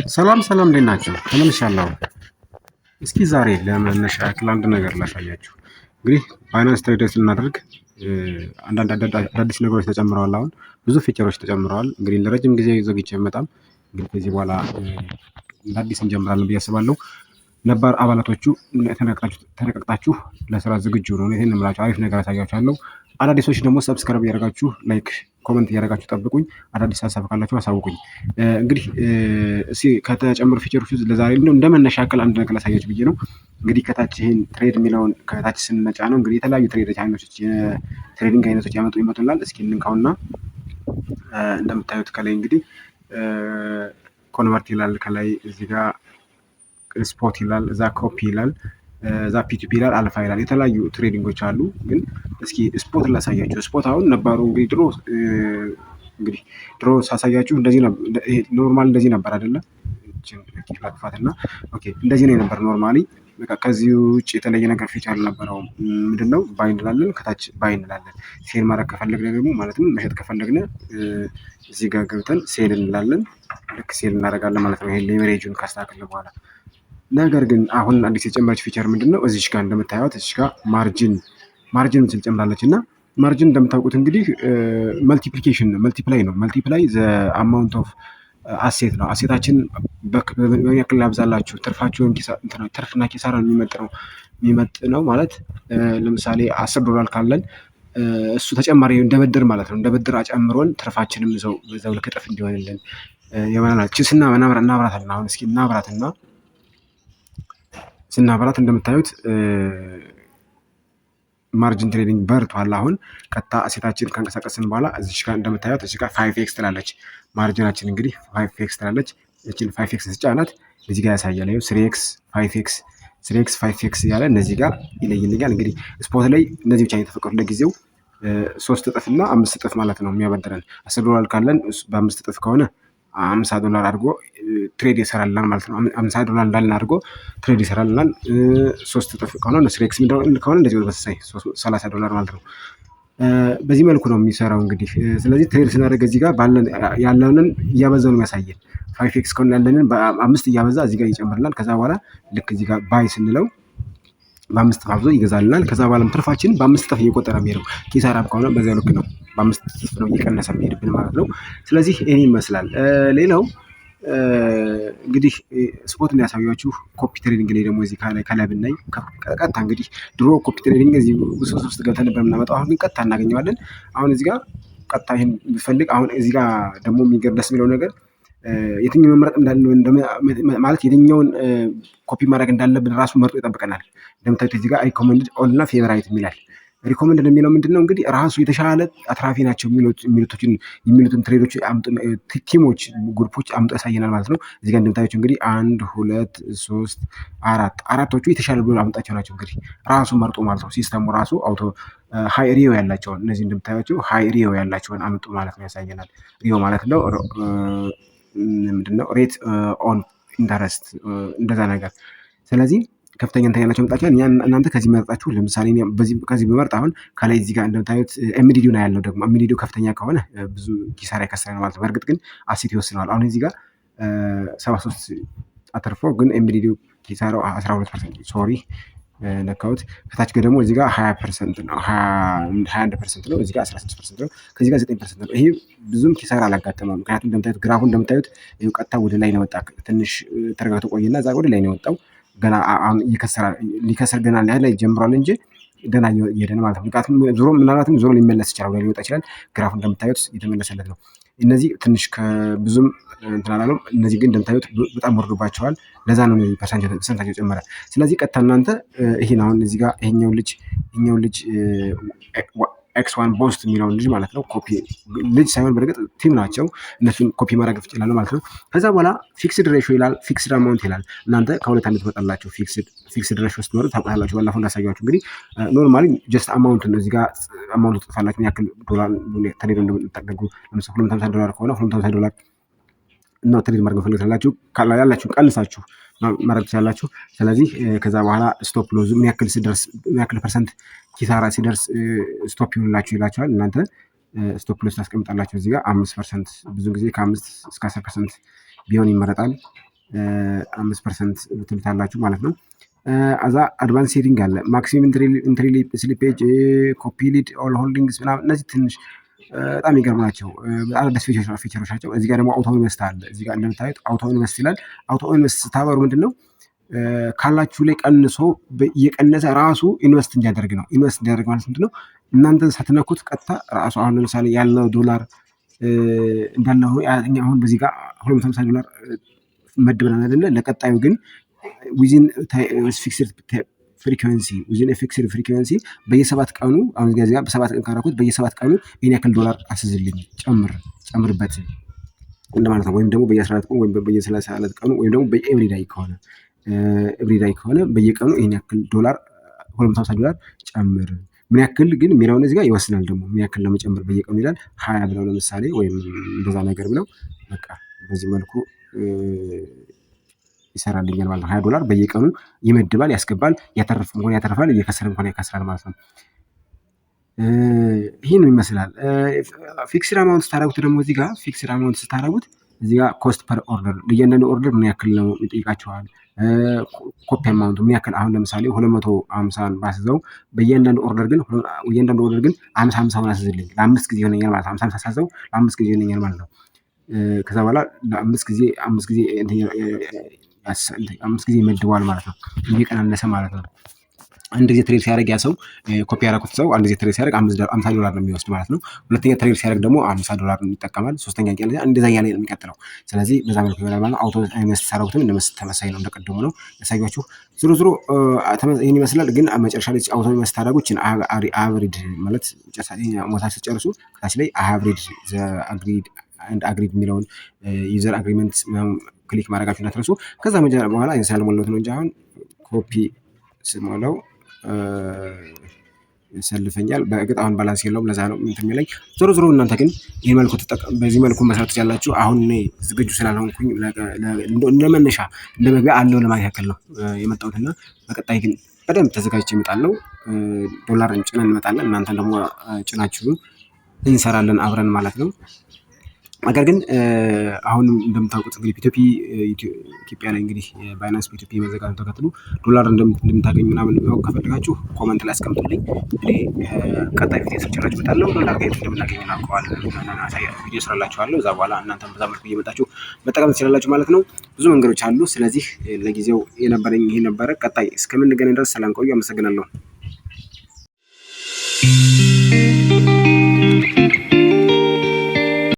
ሰላም እንዴት ናችሁ? ተመልሻለሁ። እስኪ ዛሬ ለመነሻ ያክል አንድ ነገር ላሳያችሁ። እንግዲህ ባይናንስ ትሬድ ስናደርግ አንዳንድ አዳዲስ ነገሮች ተጨምረዋል። አሁን ብዙ ፊቸሮች ተጨምረዋል። እንግዲህ ለረጅም ጊዜ ዘግቼ በጣም እንግዲህ ከዚህ በኋላ እንደ አዲስ እንጀምራለን ብዬ አስባለሁ። ነባር አባላቶቹ ተነቃቅታችሁ ለስራ ዝግጁ ነው። ይሄን እምላችሁ አሪፍ ነገር አሳያችኋለሁ። አዳዲሶች ደግሞ ሰብስክራይብ እያደረጋችሁ ላይክ ኮመንት እያደረጋችሁ ጠብቁኝ። አዳዲስ ሀሳብ ካላችሁ አሳውቁኝ። እንግዲህ እስኪ ከተጨመሩ ፊቸሮች ውስጥ ለዛሬ እንደ መነሻ ያክል አንድ ነገር ላሳያችሁ ብዬ ነው። እንግዲህ ከታች ይሄን ትሬድ የሚለውን ከታች ስንመጫ ነው እንግዲህ የተለያዩ ትሬዲንግ አይነቶች ይመጡናል። እስኪ እንንካውና እንደምታዩት ከላይ እንግዲህ ኮንቨርት ይላል። ከላይ እዚህ ጋር ስፖት ይላል፣ እዛ ኮፒ ይላል፣ እዛ ፒቱፒ ይላል፣ አልፋ ይላል። የተለያዩ ትሬዲንጎች አሉ። ግን እስኪ ስፖት ላሳያችሁ። ስፖት አሁን ነባሩ እንግዲህ ድሮ ሳሳያችሁ እንደዚህ ነበር። ኖርማል እንደዚህ ነበር አይደለ? ላጥፋትና ኦኬ፣ እንደዚህ ነው የነበር ኖርማሊ። በቃ ከዚህ ውጭ የተለየ ነገር ፊቸር አልነበረውም። ምንድነው ባይ እንላለን፣ ከታች ባይ እንላለን። ሴል ማድረግ ከፈለግን ደግሞ ማለትም መሸጥ ከፈለግን እዚህ ጋር ገብተን ሴል እንላለን። ልክ ሴል እናደርጋለን ማለት ነው። ይሄ ሌቨሬጁን ካስተካከልን በኋላ ነገር ግን አሁን አዲስ የጨመረች ፊቸር ምንድነው? እዚች ጋር እንደምታዩት እዚች ጋር ማርጂን ምስል ጨምራለች። እና ማርጂን እንደምታውቁት እንግዲህ መልቲፕላይ ነው። መልቲፕላይ ዘ አማውንት ኦፍ አሴት ነው። አሴታችን በምን ያክል ላብዛላችሁ፣ ትርፍና ኪሳራ የሚመጥነው ማለት ለምሳሌ $10 ካለን እሱ ተጨማሪ እንደ ብድር ማለት ነው። እንደ ብድር አጨምሮን ትርፋችንም በዛው ልክ እጥፍ እንዲሆንልን የማናል ቺስና እናብራታለን። አሁን እስኪ እናብራትና ስናበራት እንደምታዩት ማርጂን ትሬዲንግ በርቷል። አሁን ቀጥታ አሴታችን ካንቀሳቀስን በኋላ እዚች ጋር እንደምታዩት እዚህ ጋር 5x ትላለች። ማርጂናችን እንግዲህ 5x ትላለች። እቺን 5x ስጫናት እዚህ ጋር ያሳያል። ይኸው 3x 5x እያለ እነዚህ ጋር ይለይልኛል። እንግዲህ ስፖት ላይ እነዚህ ብቻ የተፈቀዱ ለጊዜው 3 እጥፍ እና 5 እጥፍ ማለት ነው የሚያበድረን። $10 ካለን በ5 እጥፍ ከሆነ $50 አድርጎ ትሬድ ይሰራልናል ማለት ነው። $50 እንዳልን አድርጎ ትሬድ ይሰራልናል። 3 እጥፍ ከሆነ ስሬክስ ከሆነ እንደዚህ በተመሳሳይ $30 ማለት ነው። በዚህ መልኩ ነው የሚሰራው እንግዲህ። ስለዚህ ትሬድ ስናደርግ እዚህ ጋር ያለንን እያበዛው ነው የሚያሳየን። 5x ከሆነ ያለንን በ5 እያበዛ እዚህ ጋር ይጨምርናል። ከዛ በኋላ ልክ እዚህ ጋር ባይ ስንለው በ5 እጥፍ አብዞ ይገዛልናል። ከዛ በኋላ ትርፋችን በ5 እጥፍ እየቆጠረ የሚሄደው፣ ኪሳራም ከሆነ በዚያ ልክ ነው በ5 እጥፍ ነው እየቀነሰ የሚሄድብን ማለት ነው። ስለዚህ ይሄን ይመስላል። ሌላው እንግዲህ ስፖት ያሳያችሁ ኮፒ ትሬዲንግ ላይ ደግሞ እዚህ ከላይ ብናይ ቀጥታ እንግዲህ ድሮ ኮፒ ትሬዲንግ እዚህ ውስጥ ገብተን ነበር የምናመጣው። አሁን ግን ቀጥታ እናገኘዋለን። አሁን እዚህ ጋር ቀጥታ ይሄን ብፈልግ አሁን እዚህ ጋር ደግሞ ደስ የሚለው ነገር የትኛውን መምረጥ ማለት የትኛውን ኮፒ ማድረግ እንዳለብን ራሱ መርጦ ይጠብቀናል። እንደምታዩት እዚህ ጋር ሪኮመንድድ ኦል እና ፌቨራይት የሚላል። ሪኮመንድድ የሚለው ምንድነው? እንግዲህ ራሱ የተሻለ አትራፊ ናቸው የሚሉትን ትሬዶች ቲሞች፣ ግሩፖች አምጦ ያሳየናል ማለት ነው። እዚህ ጋር እንደምታዩት እንግዲህ 1 2 3 4ቶቹ የተሻለ ብሎ አምጣቸው ናቸው። እንግዲህ ራሱ መርጦ ማለት ነው። ሲስተሙ ራሱ አውቶ ሃይ ሪዮ ያላቸውን እነዚህ እንደምታዩቸው ሃይ ሪዮ ያላቸውን አምጡ ማለት ነው ያሳየናል። ሪዮ ማለት ነው ምንድነው? ሬት ኦን ኢንተረስት እንደዛ ነገር። ስለዚህ ከፍተኛ እንትን ያላቸው መጣቸው እናንተ ከዚህ መርጣችሁ ለምሳሌ ከዚህ በመርጥ አሁን ከላይ እዚህ ጋር እንደምታዩት ኤምዲዲው ነው ያለው። ደግሞ ኤምዲዲው ከፍተኛ ከሆነ ብዙ ኪሳራ ያከስረናል ማለት ነው። በእርግጥ ግን አሴት ይወስነዋል። አሁን እዚህ ጋር 73 አተርፎ ግን ኤምዲዲው ኪሳራው 12% ሶሪ ነካውት። ከታች ደግሞ እዚህ ጋር 20% ነው 21% ነው። እዚህ ጋር 16% ነው። ከዚህ ጋር 9% ነው። ይሄ ብዙም ኪሳራ አላጋጠመውም። ምክንያቱም እንደምታዩት ግራፉ እንደምታዩት ይሄው ቀጥታ ወደ ላይ ነው ወጣ። ትንሽ ተረጋግቶ ቆይና እዛ ወደ ላይ ነው የወጣው። ገና አሁን ሊከሰር ገና ላይ ጀምሯል እንጂ ገና እየሄደ ነው ማለት ነው። ምክንያቱም ምናልባትም ዞሮ ሊመለስ ይችላል፣ ወደ ሊወጣ ይችላል። ግራፉ እንደምታዩት እየተመለሰለት ነው። እነዚህ ትንሽ ከብዙም እንትን አላለም። እነዚህ ግን እንደምታዩት በጣም ወርዶባቸዋል። ለዛ ነው ፐርሰንታቸው ጨመረ። ስለዚህ ቀጥታ እናንተ ይሄን አሁን እዚህ ጋር ይሄኛው ልጅ X1 ቦስት የሚለውን ልጅ ማለት ነው ኮፒ ልጅ ሳይሆን በእርግጥ ቲም ናቸው። እነሱን ኮፒ ማድረግ ይችላል ማለት ነው። ከዛ በኋላ ፊክስድ ሬሽዮ ይላል፣ ፊክስድ አማውንት ይላል። እናንተ ከሁለት አንድ ትመጣላችሁ። ፊክስድ ሬሽዮ ስትመጡ ታውቃላችሁ። ባለፈው እንዳሳያችሁ እንግዲህ ኖርማሊ ጀስት አማውንት ነው። እዚህ ጋር አማውንት ትጽፋላችሁ። ያክል ዶላር ትሬድ እንደምትጠቀሙ ለምሳሌ $250 ከሆነ $250 እና ትሬድ ማድረግ ፈልጋላችሁ ያላችሁ ቀንሳችሁ ማድረግ ትችላላችሁ። ስለዚህ ከዛ በኋላ ስቶፕ ሎዝ ምን ያክል ፐርሰንት ኪሳራ ሲደርስ ስቶፕ ይሆንላችሁ ይላችኋል። እናንተ ስቶፕ ሎስ ታስቀምጣላችሁ እዚህ ጋር 5% ብዙ ጊዜ ከ5 እስከ 10% ቢሆን ይመረጣል። 5% ትሉታላችሁ ማለት ነው። አዛ አድቫንስ ሴቲንግ አለ። ማክሲመም ኢንትሪ ስሊፔጅ፣ ኮፒ ሊድ፣ ኦል ሆልዲንግስ ምናምን እነዚህ ትንሽ በጣም የሚገርሙ ናቸው። በጣም ደስ ፊቸሮች ናቸው። እዚህ ጋር ደግሞ አውቶ ኢንቨስት አለ። እዚህ ጋር እንደምታዩት አውቶ ኢንቨስት ይላል። አውቶ ኢንቨስት ስታበሩ ምንድን ነው ካላችሁ ላይ ቀንሶ እየቀነሰ ራሱ ኢንቨስት እንዲያደርግ ነው። ኢንቨስት እንዲያደርግ ማለት ምንድን ነው? እናንተ ሳትነኩት ቀጥታ ራሱ አሁን ለምሳሌ ያለው ዶላር እንዳለ ሆኖ አሁን በዚህ ጋር $250 መድበናል አይደለ? ለቀጣዩ ግን ዊዝን ፊክስድ ፍሪኩዌንሲ በየ7 ቀኑ አሁን እዚህ ጋር በ7 ቀን ካረኩት በየ7 ቀኑ ይሄን ያክል ዶላር አስዝልኝ ጨምርበት እንደማለት ነው። ወይም ደግሞ በየ14 ቀኑ ወይም በየ32 ቀኑ ወይም ደግሞ በኤቭሪዳይ ከሆነ በየቀኑ ይሄን ያክል ዶላር $250 ጨምር። ምን ያክል ግን የሚለውን እዚህ ጋር ይወስናል። ደግሞ ምን ያክል ለመጨመር በየቀኑ ይላል 20 ብለው ለምሳሌ ወይም እንደዛ ነገር ብለው በቃ በዚህ መልኩ ይሰራልኛል ማለት ነው። $20 በየቀኑ ይመድባል፣ ያስገባል። ያተረፈም ሆነ ያተርፋል፣ እየከሰረም ሆነ ያከስራል ማለት ነው። ይህን ይመስላል። ፊክስድ አማውንት ስታደርጉት ደግሞ እዚህ ጋር ፊክስድ አማውንት ስታደርጉት እዚህ ጋር ኮስት ፐር ኦርደር ለእያንዳንዱ ኦርደር ምን ያክል ነው ይጠይቃችኋል። ኮፒ አማውንቱ ምን ያክል አሁን ለምሳሌ 250 ባስዘው በእያንዳንዱ ኦርደር ግን 50 አስይዝልኝ ለ5 ጊዜ ይሆነኛል ማለት ነው። 50 ሳሳዘው ለ5 ጊዜ ይሆነኛል ማለት ነው። ከዛ በኋላ ለ5 ጊዜ ይመድበዋል ማለት ነው። እየቀናነሰ ማለት ነው። አንድ ጊዜ ትሬድ ሲያደርግ ያ ሰው ኮፒ ያደረኩት ሰው አንድ ጊዜ ትሬድ ሲያደርግ $50 ነው የሚወስድ ማለት ነው። ሁለተኛ ትሬድ ሲያደርግ ደግሞ $50 ይጠቀማል። ሶስተኛ ያለ እንደዛ ያለ ነው የሚቀጥለው። ስለዚህ በዛ መልኩ ይሆናል ማለት ነው። አውቶ ኢንቨስት ሳደርጉትም ተመሳሳይ ነው እንደቀደሙ ነው ያሳያችሁ። ዞሮ ይህን ይመስላል። ግን መጨረሻ ላይ አውቶ ኢንቨስት ታደርጉት አቨሬጅ ማለት ሞታች ሲጨርሱ ከታች ላይ አቨሬጅ አግሪድ የሚለውን ዩዘር አግሪመንት ክሊክ ማድረጋችሁ እንዳትረሱ። ከዛ በኋላ ሳልሞላሁት ነው እንጂ አሁን ኮፒ ስሞላው ይሰልፈኛል። በእርግጥ አሁን ባላንስ የለውም፣ ለዛ ነው እንትን የሚለኝ። ዞሮ እናንተ ግን በዚህ መልኩ መስራት ትችላላችሁ። አሁን እኔ ዝግጁ ስላልሆንኩኝ ለመነሻ እንደ መግቢያ አለው ለማለት ያክል ነው የመጣሁትና በቀጣይ ግን በደንብ ተዘጋጅቼ እመጣለሁ። ዶላር ጭነን እንመጣለን። እናንተ ደግሞ ጭናችሁ እንሰራለን አብረን ማለት ነው። ነገር ግን አሁን እንደምታውቁት እንግዲህ ኢትዮጵያ ላይ እንግዲህ ባይናንስ በኢትዮጵያ መዘጋቱን ተከትሎ ዶላር እንደምታገኙ ምናምን ከፈለጋችሁ ኮመንት ላይ አስቀምጡልኝ። እኔ ቀጣይ ቪዲዮ ሰርችላችሁ እመጣለሁ። ዶላር ጋር እንደምናገኘው እናውቀዋለን። ቪዲዮ ስራላችኋለሁ። እዛ በኋላ እናንተም በዛ መልኩ እየመጣችሁ መጠቀም ትችላላችሁ ማለት ነው። ብዙ መንገዶች አሉ። ስለዚህ ለጊዜው የነበረኝ ይሄ ነበረ። ቀጣይ እስከምንገናኝ ድረስ ሰላም ቆዩ። አመሰግናለሁ።